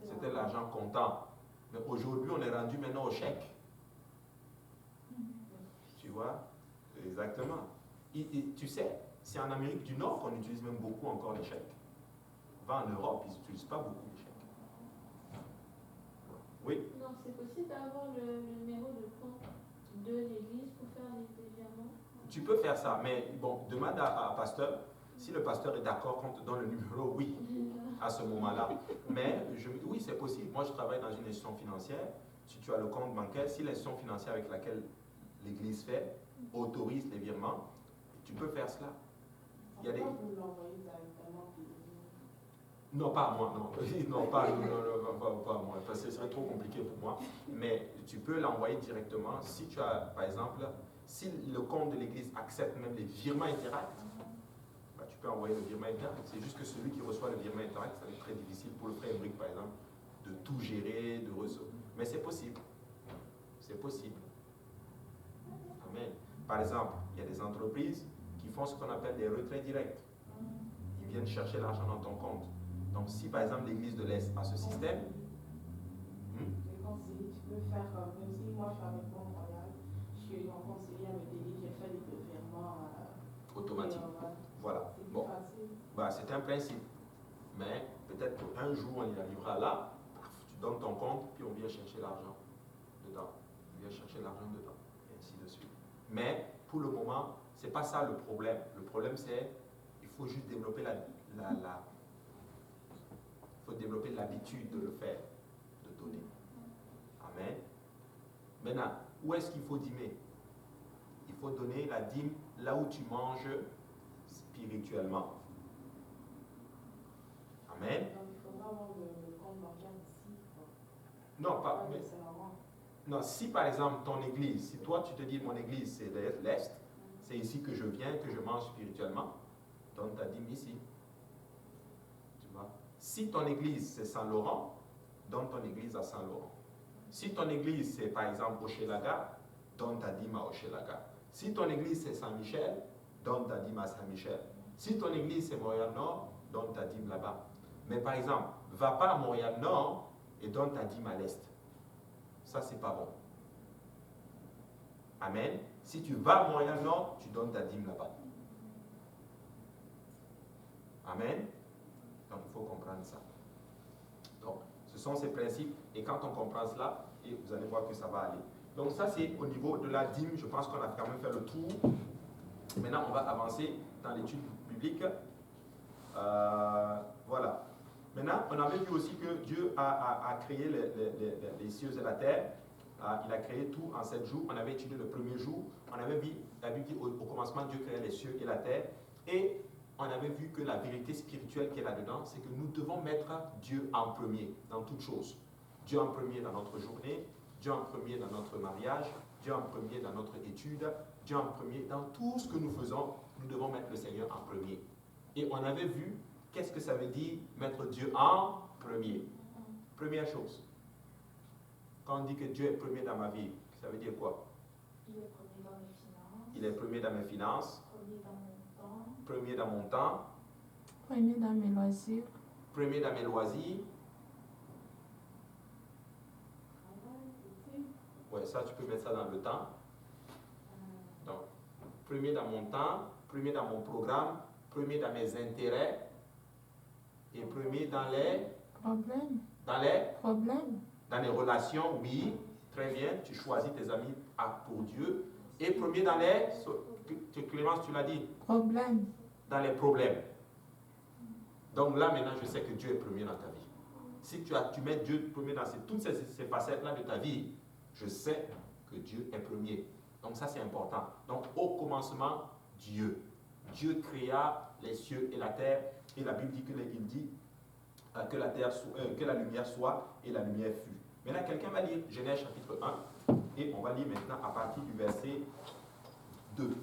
C'était l'argent comptant. Mais aujourd'hui, on est rendu maintenant au chèque. Tu vois? Exactement. Et tu sais, c'est en Amérique du Nord qu'on utilise même beaucoup encore les chèques. Va en Europe, ils n'utilisent pas beaucoup les chèques. Oui? Non, c'est possible d'avoir le numéro de compte de l'église pour faire les virements. Tu peux faire ça, mais bon, demande à pasteur. Si le pasteur est d'accord qu'on te donne le numéro, oui, à ce moment-là. Mais oui, c'est possible. Moi, je travaille dans une institution financière. Si tu as le compte bancaire, si l'institution financière avec laquelle l'église fait autorise les virements, tu peux faire cela. Il y a des... Vous l'envoyez directement. Non, pas à moi, non. Non, pas à moi, parce que ce serait trop compliqué pour moi. Mais tu peux l'envoyer directement si tu as, par exemple, si le compte de l'église accepte même les virements Interact, bah, tu peux envoyer le virement Interact. C'est juste que celui qui reçoit le virement Interact, ça va être très difficile pour le frère Emric, par exemple, de tout gérer, de recevoir. Mais c'est possible. C'est possible. Amen. Par exemple, il y a des entreprises qui font ce qu'on appelle des retraits directs. Ils viennent chercher l'argent dans ton compte. Donc, si par exemple l'église de l'Est a ce système, Les conseillers, tu peux faire, même si moi je suis avec mon royal, je suis mon conseiller à me délire, j'ai fait les virements automatique. Voilà. C'est plus Bon, facile. bah, c'est un principe. Mais peut-être qu'un jour on y arrivera là, tu donnes ton compte, puis on vient chercher l'argent dedans. On vient chercher l'argent dedans, et ainsi de suite. Mais pour le moment, c'est pas ça le problème. Le problème, c'est il faut juste développer il faut développer l'habitude de le faire, de donner. Amen. Maintenant, où est-ce qu'il faut dîmer? Il faut donner la dîme là où tu manges spirituellement. Amen. Donc il faudra avoir le compte bancaire ici. Non, pas. Mais Mais, c'est normal. non, si par exemple ton église, si toi tu te dis mon église c'est l'Est, c'est ici que je viens, que je mange spirituellement, donne ta dîme ici. Tu vois? Si ton église c'est Saint-Laurent, donne ton église à Saint-Laurent. Si ton église c'est par exemple Hochelaga, donne ta dîme à Hochelaga. Si ton église c'est Saint-Michel, donne ta dîme à Saint-Michel. Si ton église c'est Montréal-Nord, donne ta dîme là-bas. Mais par exemple, va pas à Montréal-Nord et donne ta dîme à l'Est. Ça, c'est pas bon. Amen. Si tu vas à Montréal-Nord, tu donnes ta dîme là-bas. Amen. Donc, il faut comprendre ça. Donc, ce sont ces principes. Et quand on comprend cela, et vous allez voir que ça va aller. Donc, ça, c'est au niveau de la dîme. Je pense qu'on a quand même fait le tour. Maintenant, on va avancer dans l'étude biblique. Voilà. Maintenant, on avait vu aussi que Dieu a créé les cieux et la terre. Il a créé tout en 7 jours. On avait étudié le premier jour. On avait vu, la Bible dit au commencement, Dieu créait les cieux et la terre. Et on avait vu que la vérité spirituelle qui est là-dedans, c'est que nous devons mettre Dieu en premier dans toutes choses. Dieu en premier dans notre journée, Dieu en premier dans notre mariage, Dieu en premier dans notre étude, Dieu en premier dans tout ce que nous faisons, nous devons mettre le Seigneur en premier. Et on avait vu qu'est-ce que ça veut dire mettre Dieu en premier. Première chose, quand on dit que Dieu est premier dans ma vie, ça veut dire quoi? Il est premier dans mes finances. Il est premier dans mes finances, Premier dans mon temps. premier dans mon temps, Premier dans mes loisirs. premier dans mes loisirs. Travail, études. Ouais, ça, tu peux mettre ça dans le temps. Donc, premier dans mon temps, premier dans mon programme, premier dans mes intérêts et premier dans les Problème. dans les relations, oui, très bien, tu choisis tes amis pour Dieu. Et premier dans les, Clémence, tu l'as dit, Problème. dans les problèmes. Donc là, maintenant, je sais que Dieu est premier dans ta vie. Si tu mets Dieu premier dans toutes ces facettes-là de ta vie, je sais que Dieu est premier. Donc ça, c'est important. Donc au commencement, Dieu. Dieu créa les cieux et la terre. Et la Bible dit que la lumière soit et la lumière fut. Maintenant, quelqu'un va lire Genèse chapitre 1 et on va lire maintenant à partir du verset 2.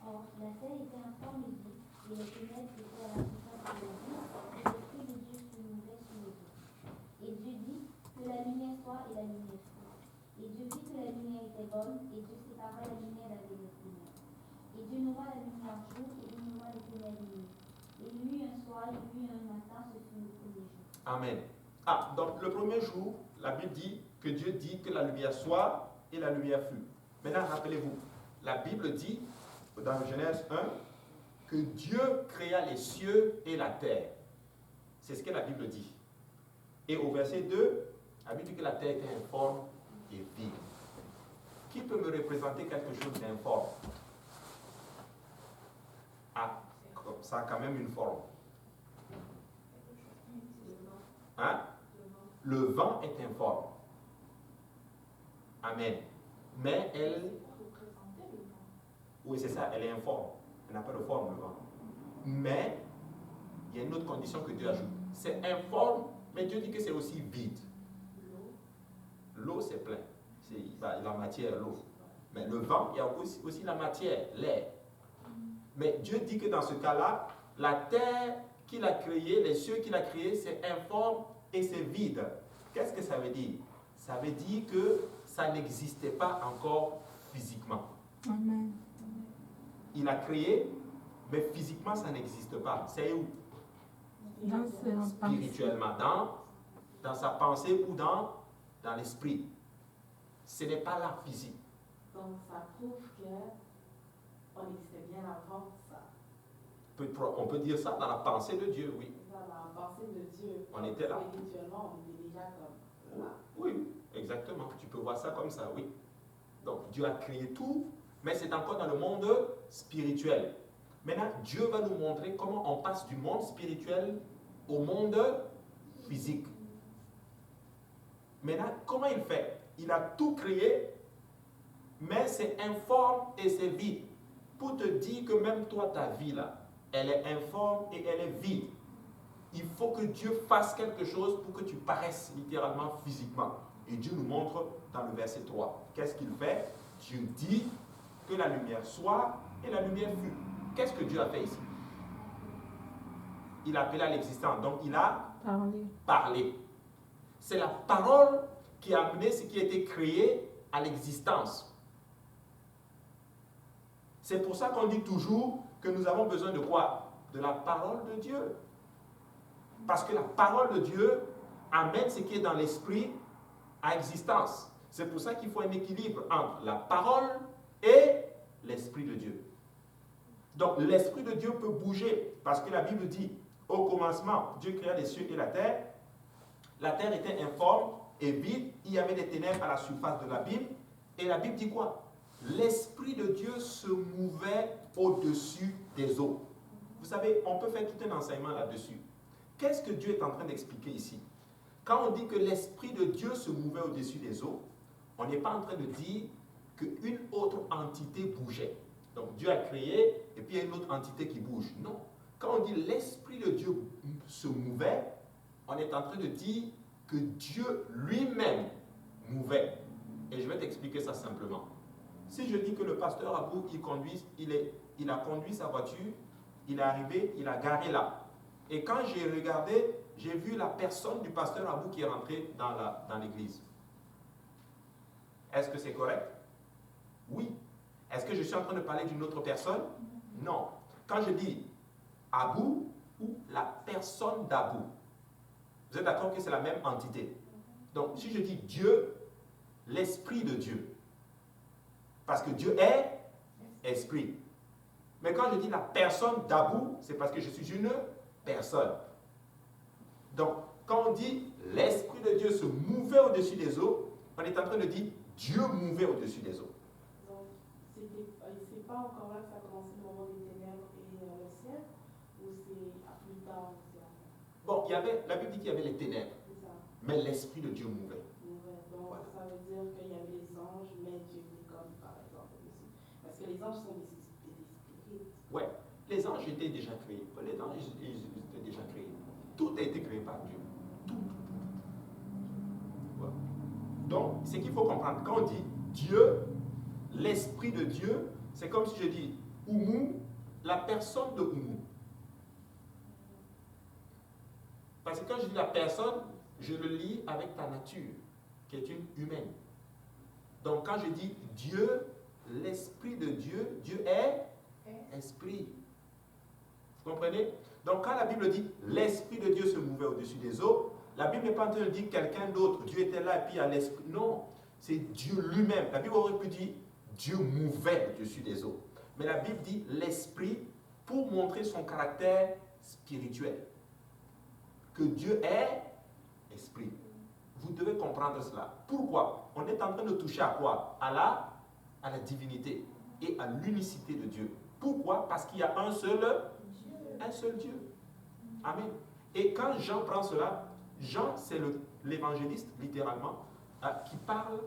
Or, la terre était informe et vide, et les ténèbres étaient à la surface de la vie, et l'Esprit de Dieu se mouvait sur les eaux. Et Dieu dit que la lumière soit, et la lumière fut. Et Dieu vit que la lumière était bonne, et Dieu sépara la lumière d'avec les ténèbres. Et Dieu nomma la lumière jour, et il nomma les ténèbres nuit. Et il y eut un soir, il y eut un matin, ce fut le premier jour. Amen. Ah, donc le premier jour, la Bible dit que Dieu dit que la lumière soit et la lumière fut. Maintenant, rappelez-vous, la Bible dit dans Genèse 1 que Dieu créa les cieux et la terre. C'est ce que la Bible dit. Et au verset 2, la Bible dit que la terre était informe et vide. Qui peut me représenter quelque chose d'informe? Ah, ça a quand même une forme. Hein? Le vent est informe. Amen. Mais elle... Oui, c'est ça, elle est informe. Elle n'a pas de forme, le vent. Mais, il y a une autre condition que Dieu ajoute. C'est informe, mais Dieu dit que c'est aussi vide. L'eau, c'est plein. C'est la matière, l'eau. Mais le vent, il y a aussi la matière, l'air. Mais Dieu dit que dans ce cas-là, la terre qu'il a créée, les cieux qu'il a créés, c'est informe et c'est vide. Qu'est-ce que ça veut dire? Ça veut dire que ça n'existait pas encore physiquement. Amen. Il a créé, mais physiquement, ça n'existe pas. C'est où? Spirituellement, dans sa pensée ou dans l'esprit. Ce n'est pas là physique. Donc ça prouve qu'on existait bien avant ça. On peut dire ça dans la pensée de Dieu, oui. Dans la pensée de Dieu. On était là. Spirituellement, on était déjà comme là. Oui, exactement. Tu peux voir ça comme ça, oui. Donc Dieu a créé tout, mais c'est encore dans le monde spirituel. Maintenant, Dieu va nous montrer comment on passe du monde spirituel au monde physique. Maintenant, comment il fait? Il a tout créé, mais c'est informe et c'est vide. Pour te dire que même toi, ta vie là, elle est informe et elle est vide. Il faut que Dieu fasse quelque chose pour que tu paraisses littéralement physiquement. Et Dieu nous montre dans le verset 3. Qu'est-ce qu'il fait? Dieu dit que la lumière soit et la lumière fut. Qu'est-ce que Dieu a fait ici? Il a appelé à l'existence. Donc il a parlé. C'est la parole qui a amené ce qui a été créé à l'existence. C'est pour ça qu'on dit toujours que nous avons besoin de quoi? De la parole de Dieu. Parce que la parole de Dieu amène ce qui est dans l'esprit à existence. C'est pour ça qu'il faut un équilibre entre la parole et l'esprit de Dieu. Donc l'esprit de Dieu peut bouger parce que la Bible dit, au commencement, Dieu créa les cieux et la terre. La terre était informe et vide. Il y avait des ténèbres à la surface de l'abîme. Et la Bible dit quoi? L'esprit de Dieu se mouvait au-dessus des eaux. Vous savez, on peut faire tout un enseignement là-dessus. Qu'est-ce que Dieu est en train d'expliquer ici? Quand on dit que l'Esprit de Dieu se mouvait au-dessus des eaux, on n'est pas en train de dire qu'une autre entité bougeait. Donc Dieu a créé et puis il y a une autre entité qui bouge. Non. Quand on dit l'Esprit de Dieu se mouvait, on est en train de dire que Dieu lui-même mouvait. Et je vais t'expliquer ça simplement. Si je dis que le pasteur Abou, il a conduit sa voiture, il est arrivé, il a garé là. Et quand j'ai regardé, j'ai vu la personne du pasteur Abou qui est rentrée dans l'église. Est-ce que c'est correct? Oui. Est-ce que je suis en train de parler d'une autre personne? Non. Quand je dis Abou ou la personne d'Abou, vous êtes d'accord que c'est la même entité? Donc, si je dis Dieu, l'Esprit de Dieu, parce que Dieu est Esprit. Mais quand je dis la personne d'Abou, c'est parce que je suis une personne. Donc, quand on dit l'Esprit de Dieu se mouvait au-dessus des eaux, on est en train de dire Dieu mouvait au-dessus des eaux. Donc, c'est pas encore là que ça a commencé le moment des ténèbres et le ciel, ou c'est à plus tard aussi? Bon, la Bible dit qu'il y avait les ténèbres, mais l'Esprit de Dieu mouvait. Donc, voilà. Ça veut dire qu'il y avait les anges, mais Dieu était comme, par exemple, aussi. Parce que les anges sont des esprits. Ouais, les anges étaient déjà créés. Les anges ils étaient déjà créés. Tout a été créé par Dieu. Tout. Voilà. Donc, ce qu'il faut comprendre, quand on dit Dieu, l'Esprit de Dieu, c'est comme si je dis Oumou, la personne de Oumou. Parce que quand je dis la personne, je le lis avec ta nature, qui est une humaine. Donc quand je dis Dieu, l'Esprit de Dieu, Dieu est Esprit. Vous comprenez? Donc quand la Bible dit l'Esprit de Dieu se mouvait au-dessus des eaux, la Bible n'est pas en train de dire quelqu'un d'autre, Dieu était là et puis il y a l'Esprit. Non, c'est Dieu lui-même. La Bible aurait pu dire Dieu mouvait au-dessus des eaux. Mais la Bible dit l'Esprit pour montrer son caractère spirituel. Que Dieu est Esprit. Vous devez comprendre cela. Pourquoi? On est en train de toucher à quoi? À la divinité et à l'unicité de Dieu. Pourquoi? Parce qu'il y a un seul Dieu. Amen. Et quand Jean prend cela, Jean, c'est l'évangéliste, littéralement, qui parle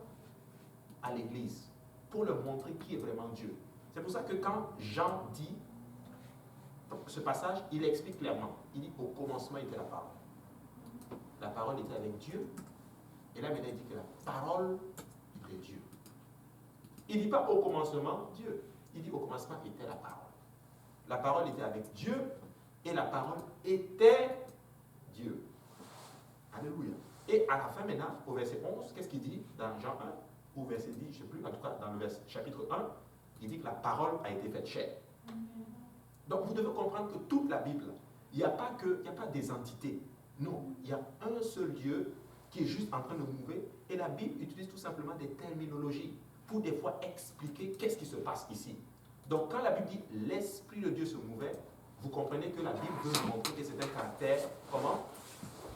à l'Église pour leur montrer qui est vraiment Dieu. C'est pour ça que quand Jean dit ce passage, il explique clairement. Il dit au commencement était la parole. La parole était avec Dieu. Et là maintenant il dit que la parole de Dieu. Il ne dit pas au commencement Dieu. Il dit au commencement était la parole. La parole était avec Dieu et la parole était Dieu. Alléluia. Et à la fin maintenant, au verset 11, qu'est-ce qu'il dit dans Jean 1? Au verset 10, je ne sais plus, en tout cas dans le chapitre 1, il dit que la parole a été faite chair. Donc vous devez comprendre que toute la Bible, il n'y a pas des entités. Non, il y a un seul Dieu qui est juste en train de mouver et la Bible utilise tout simplement des terminologies pour des fois expliquer qu'est-ce qui se passe ici. Donc quand la Bible dit l'Esprit de Dieu se mouvait, vous comprenez que la Bible veut nous montrer que c'est un caractère, comment?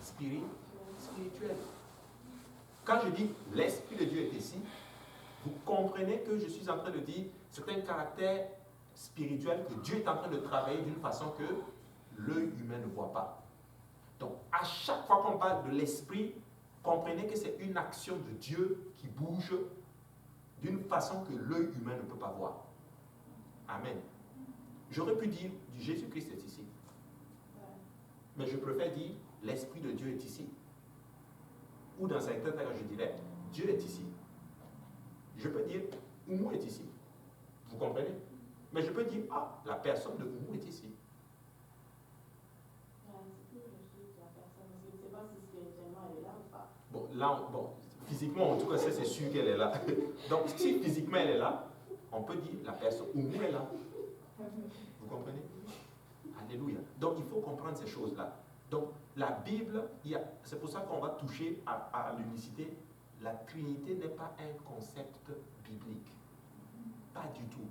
Spirituel. Quand je dis l'Esprit de Dieu est ici, vous comprenez que je suis en train de dire c'est un caractère spirituel que Dieu est en train de travailler d'une façon que l'œil humain ne voit pas. Donc, à chaque fois qu'on parle de l'esprit, comprenez que c'est une action de Dieu qui bouge d'une façon que l'œil humain ne peut pas voir. Amen. J'aurais pu dire Jésus-Christ est ici. Mais je préfère dire l'Esprit de Dieu est ici. Ou dans certains cas, je dirais Dieu est ici. Je peux dire Oumou est ici. Vous comprenez? Mais je peux dire la personne de Oumou est ici. Bon, là, physiquement, en tout cas, c'est sûr qu'elle est là. Donc, si physiquement elle est là, on peut dire la personne Oumou est là. Vous comprenez? Alléluia. Donc, il faut comprendre ces choses-là. Donc, la Bible, c'est pour ça qu'on va toucher à l'unicité. La Trinité n'est pas un concept biblique. Pas du tout.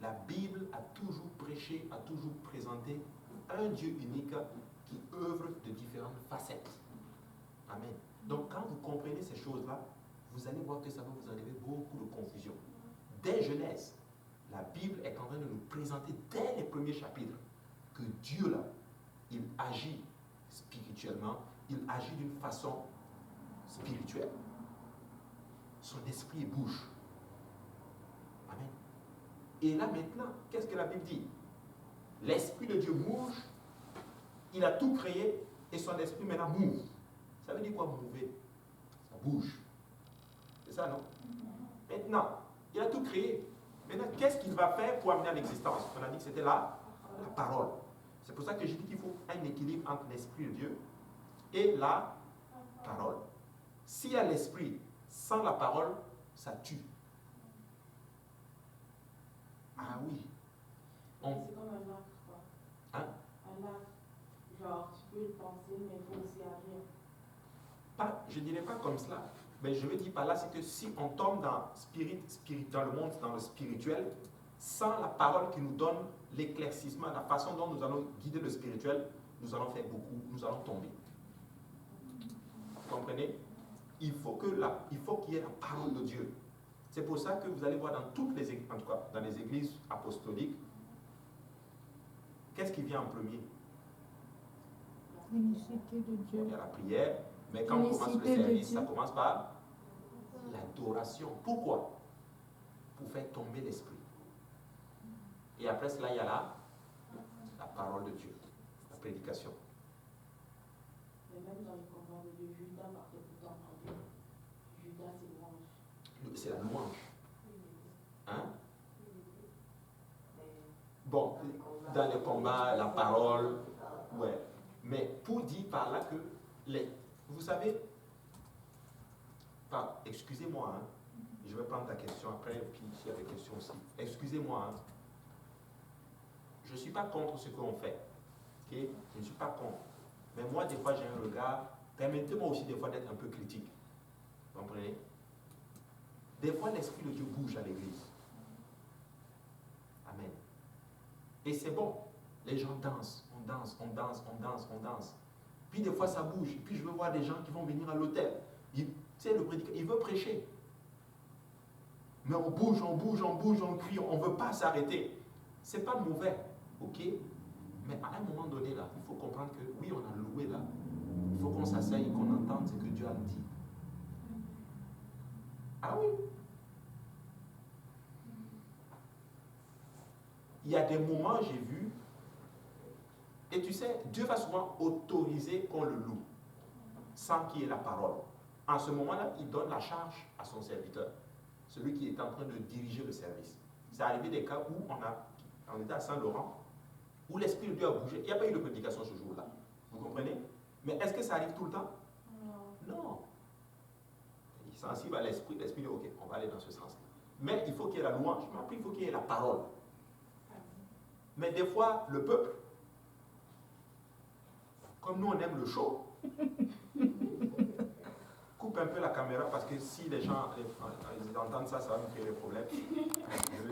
La Bible a toujours prêché, a toujours présenté un Dieu unique qui œuvre de différentes facettes. Amen. Donc, quand vous comprenez ces choses-là, vous allez voir que ça va vous enlever beaucoup de confusion. Dès Genèse, la Bible est en train de nous présenter dès les premiers chapitres que Dieu, là, il agit spirituellement, il agit d'une façon spirituelle. Son esprit bouge. Amen. Et là maintenant, qu'est-ce que la Bible dit? L'Esprit de Dieu bouge, il a tout créé et son esprit maintenant move. Ça veut dire quoi mouver? Ça bouge. C'est ça, non? Maintenant, il a tout créé. Maintenant, qu'est-ce qu'il va faire pour amener à l'existence? On a dit que c'était la parole. C'est pour ça que j'ai dit qu'il faut un équilibre entre l'Esprit de Dieu et la parole. S'il y a l'Esprit sans la parole, ça tue. Ah oui. C'est comme un acte, quoi. Hein? Un acte. Genre, tu peux le penser, mais il faut aussi agir. Je ne dirais pas comme cela. Mais je veux dire par là, c'est que si on tombe dans le monde, dans le spirituel, sans la parole qui nous donne l'éclaircissement, la façon dont nous allons guider le spirituel, nous allons faire beaucoup, nous allons tomber. Vous comprenez? Il faut qu'il y ait la parole de Dieu. C'est pour ça que vous allez voir dans toutes les églises, en tout cas dans les églises apostoliques, qu'est-ce qui vient en premier? L'unicité de Dieu. Il y a la prière, mais quand on commence le service, ça commence par l'adoration. Pourquoi? Pour faire tomber l'esprit. Et après cela, il y a la parole de Dieu, la prédication. Mais même dans les combats de Dieu, Judas partait tout le temps en Dieu. Judas, c'est louange. C'est la louange. Hein? Bon, dans les combats, la parole, ouais. Mais pour dire par là que, vous savez, excusez-moi, hein, je vais prendre ta question après, puis s'il y a des questions aussi. Excusez-moi, hein, je ne suis pas contre ce qu'on fait. Okay? Je ne suis pas contre. Mais moi, des fois, j'ai un regard, permettez-moi aussi des fois d'être un peu critique. Vous comprenez? Des fois, l'Esprit de Dieu bouge à l'église. Amen. Et c'est bon. Les gens dansent, on danse, on danse, on danse, on danse. Puis des fois, ça bouge. Puis je veux voir des gens qui vont venir à l'hôtel. Tu sais, le prédicateur, il veut prêcher. Mais on bouge, on bouge, on bouge, on crie, on ne veut pas s'arrêter. C'est pas mauvais, ok? Mais à un moment donné, là, il faut comprendre que, oui, on a loué là. Il faut qu'on s'asseye et qu'on entende ce que Dieu a dit. Ah oui. Il y a des moments, j'ai vu, et tu sais, Dieu va souvent autoriser qu'on le loue, sans qu'il y ait la parole. En ce moment-là, il donne la charge à son serviteur, celui qui est en train de diriger le service. C'est arrivé des cas où on était à Saint-Laurent, où l'Esprit de Dieu a bougé. Il n'y a pas eu de prédication ce jour-là. Vous comprenez? Mais est-ce que ça arrive tout le temps? Non. Il est sensible à l'Esprit dit, ok, on va aller dans ce sens-là. Mais il faut qu'il y ait la louange, mais après il faut qu'il y ait la parole. Mais des fois, le peuple, comme nous on aime le show, coupe un peu la caméra parce que si les gens ils entendent ça, ça va me créer des problèmes.